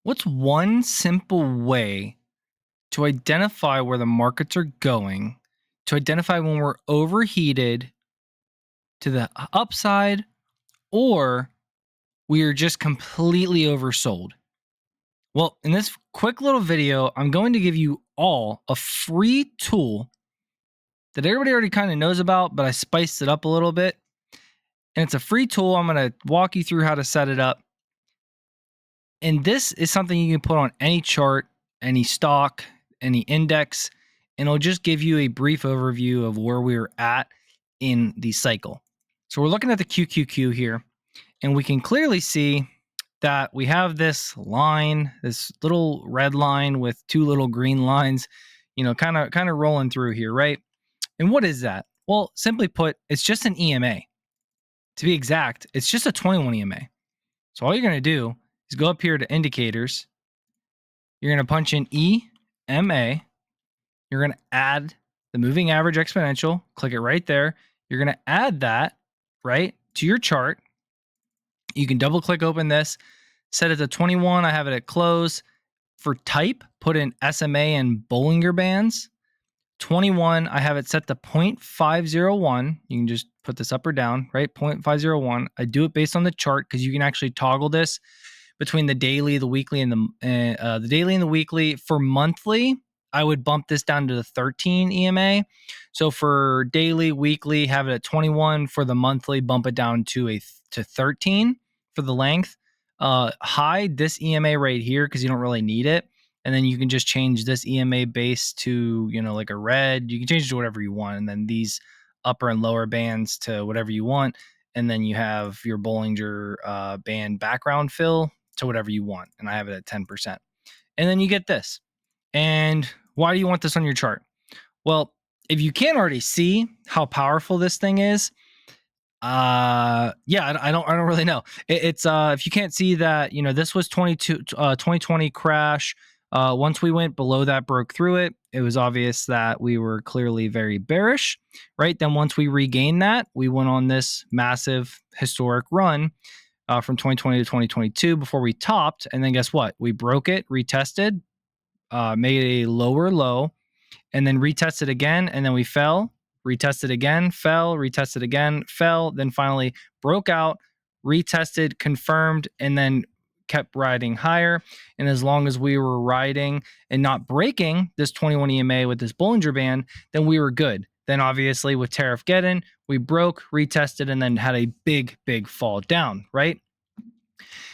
What's one simple way to identify where the markets are going, to identify when we're overheated to the upside or we are just completely oversold? Well, in this quick little video, I'm going to give you all a free tool that everybody already kind of knows about, but I spiced it up a little bit. And it's a free tool. I'm going to walk you through how to set it up. And this is something you can put on any chart, any stock, any index, and it'll just give you a brief overview of where we're at in the cycle. So we're looking at the QQQ here, and we can clearly see that we have this line, this little red line with two little green lines, kind of rolling through here, right? And what is that? Well, simply put, it's just an EMA. To be exact, it's just a 21 EMA. So all you're going to do is go up here to indicators. You're going to punch in EMA. You're going to add the moving average exponential. Click it right there. You're going to add that right to your chart. You can double click open this, set it to 21. I have it at close. For type, put in SMA and Bollinger Bands. 21, I have it set to 0.501. You can just put this up or down, right? 0.501. I do it based on the chart because you can actually toggle this between the daily, the weekly, and the daily and the weekly. For monthly, I would bump this down to the 13 EMA. So for daily, weekly, have it at 21. For the monthly, bump it down to 13 for the length. Hide this EMA right here because you don't really need it. And then you can just change this EMA base to, like a red. You can change it to whatever you want. And then these upper and lower bands to whatever you want. And then you have your Bollinger Band background fill to whatever you want. And I have it at 10%. And then you get this. And why do you want this on your chart? Well, if you can't already see how powerful this thing is, I don't really know. It's if you can't see that, this was 2020 crash. Once we went below that, broke through it, it was obvious that we were clearly very bearish, right? Then once we regained that, we went on this massive historic run from 2020 to 2022 before we topped. And then guess what? We broke it, retested, made a lower low, and then retested again. And then we fell, retested again, fell, retested again, fell, then finally broke out, retested, confirmed, and then kept riding higher. And as long as we were riding and not breaking this 21 EMA with this Bollinger Band, then we were good. Then obviously with tariff get-in, we broke, retested, and then had a big, big fall down, right?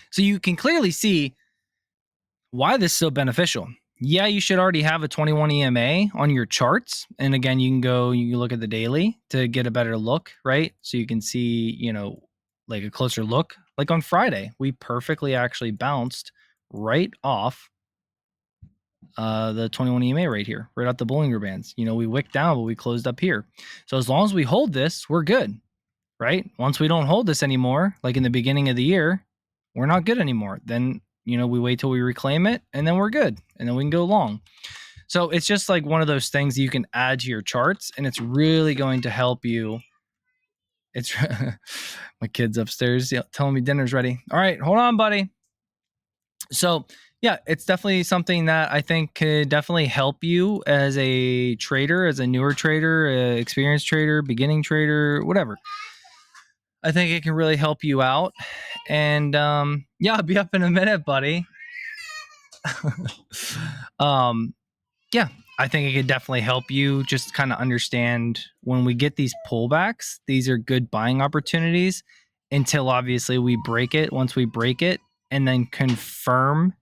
So you can clearly see why this is so beneficial. Yeah, you should already have a 21 EMA on your charts. And again, you can look at the daily to get a better look, right? So you can see, like a closer look. Like on Friday, we perfectly actually bounced right off the 21 EMA right here, right out the Bollinger Bands. We wicked down, but we closed up here. So as long as we hold this, we're good, right? Once we don't hold this anymore, like in the beginning of the year, we're not good anymore. Then we wait till we reclaim it and then we're good. And then we can go long. So it's just like one of those things that you can add to your charts and it's really going to help you. It's my kid's upstairs telling me dinner's ready. All right, hold on, buddy. So yeah, it's definitely something that I think could definitely help you as a trader, as a newer trader, experienced trader, beginning trader, whatever. I think it can really help you out. And I'll be up in a minute, buddy. Yeah, I think it could definitely help you just kind of understand when we get these pullbacks, these are good buying opportunities until obviously we break it. Once we break it and then confirm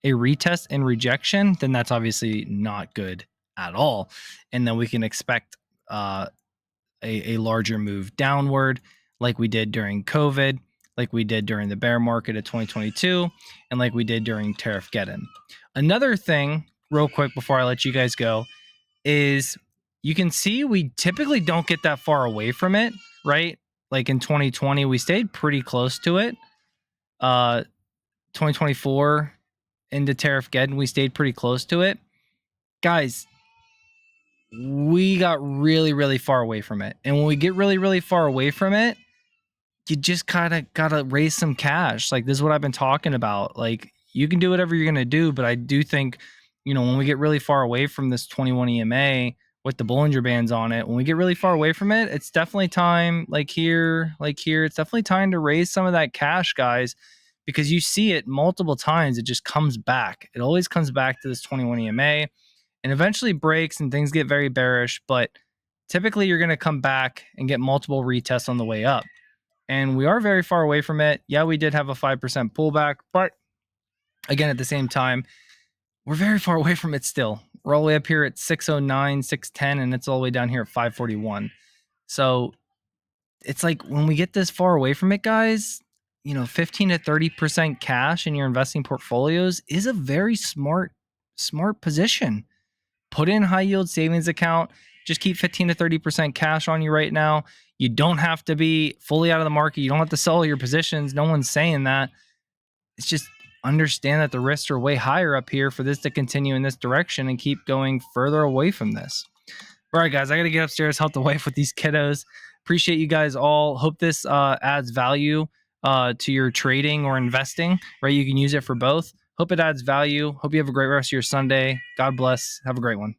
a retest and rejection, then that's obviously not good at all. And then we can expect a larger move downward like we did during COVID, like we did during the bear market of 2022, and like we did during tariff get-in. Another thing, real quick before I let you guys go, is you can see we typically don't get that far away from it, right? Like in 2020, we stayed pretty close to it. 2024 into tariff get-in, we stayed pretty close to it. Guys, we got really, really far away from it. And when we get really, really far away from it, you just kind of got to raise some cash. Like this is what I've been talking about. Like you can do whatever you're going to do. But I do think, when we get really far away from this 21 EMA with the Bollinger Bands on it, when we get really far away from it, it's definitely time, like here, it's definitely time to raise some of that cash, guys, because you see it multiple times. It just comes back. It always comes back to this 21 EMA and eventually breaks and things get very bearish. But typically you're going to come back and get multiple retests on the way up. And we are very far away from it. Yeah, we did have a 5% pullback, but again, at the same time, we're very far away from it still. We're all the way up here at 609, 610, and it's all the way down here at 541. So it's like when we get this far away from it, guys, 15 to 30% cash in your investing portfolios is a very smart position. Put in high yield savings account. Just keep 15 to 30% cash on you right now. You don't have to be fully out of the market. You don't have to sell your positions. No one's saying that. It's just understand that the risks are way higher up here for this to continue in this direction and keep going further away from this. All right, guys, I got to get upstairs, help the wife with these kiddos. Appreciate you guys all. Hope this adds value to your trading or investing, right? You can use it for both. Hope it adds value. Hope you have a great rest of your Sunday. God bless. Have a great one.